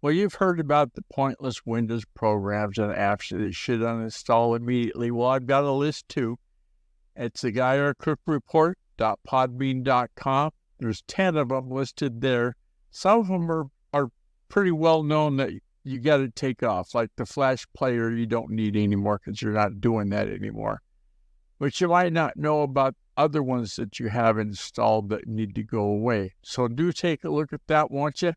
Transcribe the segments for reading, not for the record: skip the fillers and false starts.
Well, you've heard about the pointless Windows programs and apps that you should uninstall immediately. Well, I've got a list too. It's the GuyRCookReport.podbean.com. There's 10 of them listed there. Some of them are pretty well known that you got to take off, like the Flash player you don't need anymore because you're not doing that anymore. But you might not know about other ones that you have installed that need to go away. So do take a look at that, won't you?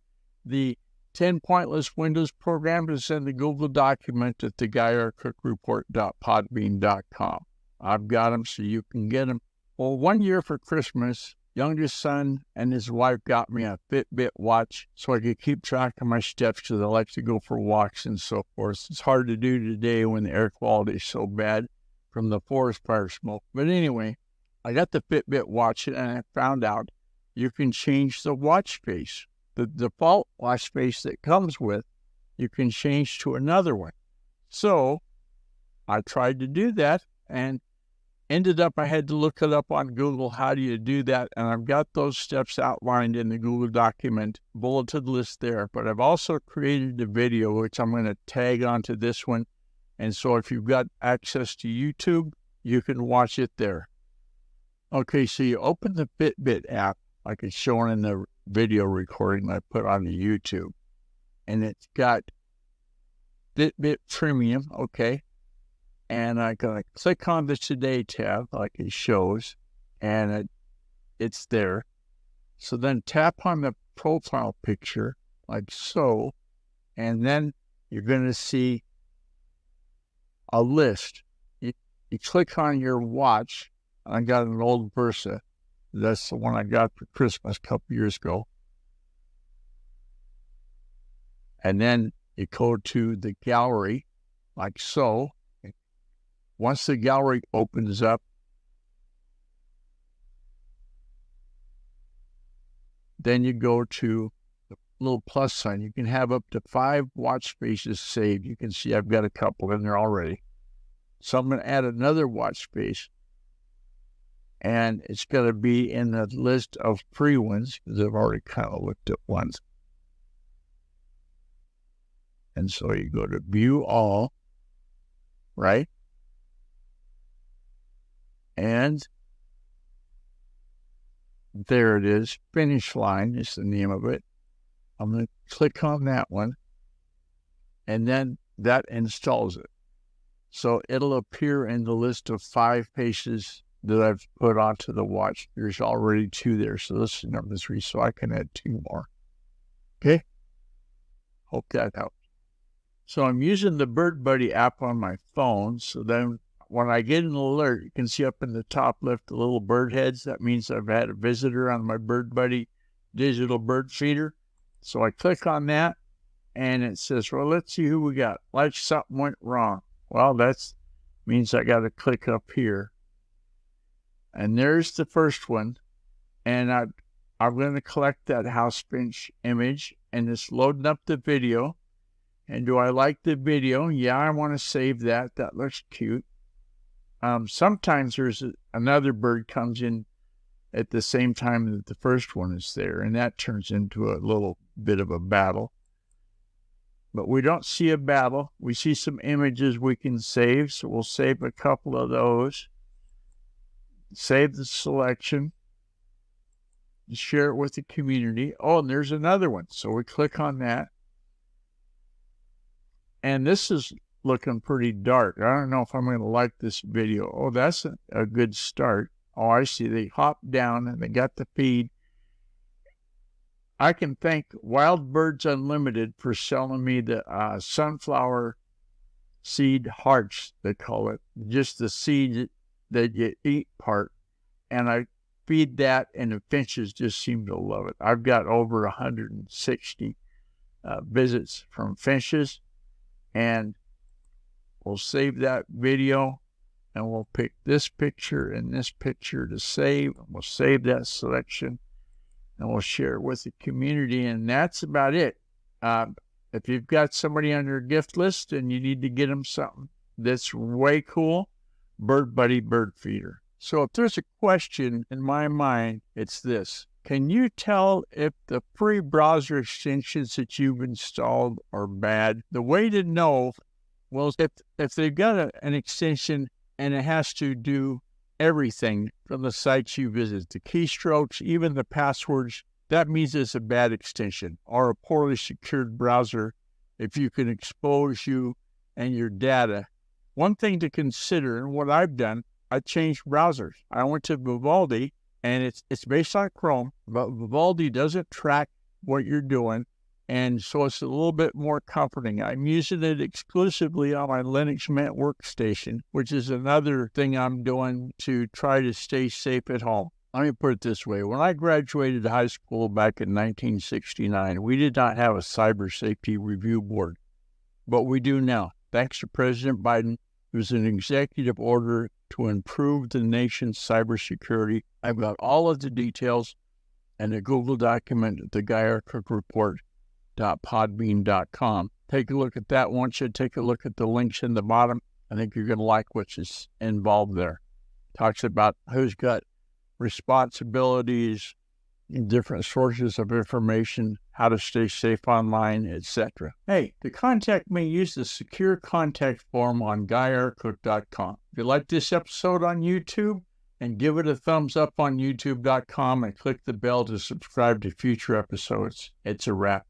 The 10 pointless Windows programs is in the Google document at the GuyRCookReport.podbean.com. I've got them so you can get them. Well, one year for Christmas, youngest son and his wife got me a Fitbit watch so I could keep track of my steps because I like to go for walks and so forth. It's hard to do today when the air quality is so bad from the forest fire smoke. But anyway, I got the Fitbit watch and I found out you can change the watch face. The default watch face that comes with, you can change to another one. So I tried to do that and ended up, I had to look it up on Google. How do you do that? And I've got those steps outlined in the Google document, bulleted list there. But I've also created a video, which I'm going to tag onto this one. And so if you've got access to YouTube, you can watch it there. Okay, so you open the Fitbit app, like it's shown in the video recording I put on the YouTube. And it's got Fitbit Premium, okay. And I'm going to click on the Today tab like it shows, and it's there. So then tap on the profile picture like so, and then you're going to see a list. You click on your watch. I got an old Versa. That's the one I got for Christmas a couple years ago. And then you go to the gallery like so. Once the gallery opens up, then you go to the little plus sign. You can have up to 5 watch faces saved. You can see I've got a couple in there already. So I'm going to add another watch face. And it's going to be in the list of free ones because I've already kind of looked at ones. And so you go to view all, right? And there it is. Finish line is the name of it. I'm going to click on that one. And then that installs it. So it'll appear in the list of 5 faces that I've put onto the watch. There's already 2 there. So this is number 3. So I can add 2 more. Okay. Hope that helps. So I'm using the Bird Buddy app on my phone. So then when I get an alert, you can see up in the top left the little bird heads. That means I've had a visitor on my Bird Buddy digital bird feeder. So I click on that and it says, well, let's see who we got. Like something went wrong. Well, that means I got to click up here. And there's the first one. And I'm going to collect that house finch image and it's loading up the video. And do I like the video? Yeah, I want to save that. That looks cute. Sometimes there's another bird comes in at the same time that the first one is there, and that turns into a little bit of a battle. But we don't see a battle. We see some images we can save, so we'll save a couple of those. Save the selection. Share it with the community. Oh, and there's another one. So we click on that. And this is looking pretty dark. I don't know if I'm going to like this video. Oh, that's a good start. Oh, I see. They hopped down and they got the feed. I can thank Wild Birds Unlimited for selling me the sunflower seed hearts, they call it. Just the seed that you eat part. And I feed that, and the finches just seem to love it. I've got over 160 visits from finches. And we'll save that video, and we'll pick this picture and this picture to save. And we'll save that selection, and we'll share it with the community. And that's about it. If you've got somebody on your gift list and you need to get them something that's way cool, Bird Buddy Bird Feeder. So if there's a question in my mind, it's this. Can you tell if the free browser extensions that you've installed are bad? The way to know, well, if they've got an extension and it has to do everything from the sites you visit, the keystrokes, even the passwords, that means it's a bad extension or a poorly secured browser if you can expose you and your data. One thing to consider, and what I've done, I changed browsers. I went to Vivaldi, and it's based on Chrome, but Vivaldi doesn't track what you're doing, and so it's a little bit more comforting. I'm using it exclusively on my Linux Mint workstation, which is another thing I'm doing to try to stay safe at home. Let me put it this way. When I graduated high school back in 1969, we did not have a cyber safety review board, but we do now. Thanks to President Biden, there's an executive order to improve the nation's cybersecurity. I've got all of the details in a Google document at the GuyRCookReport.podbean.com. Take a look at that. Once you take a look at the links in the bottom, I think you're going to like what's involved there. Talks about who's got responsibilities, different sources of information, how to stay safe online, etc. Hey, to contact me, use the secure contact form on GuyRCook.com. If you like this episode on YouTube, and give it a thumbs up on YouTube.com and click the bell to subscribe to future episodes. It's a wrap.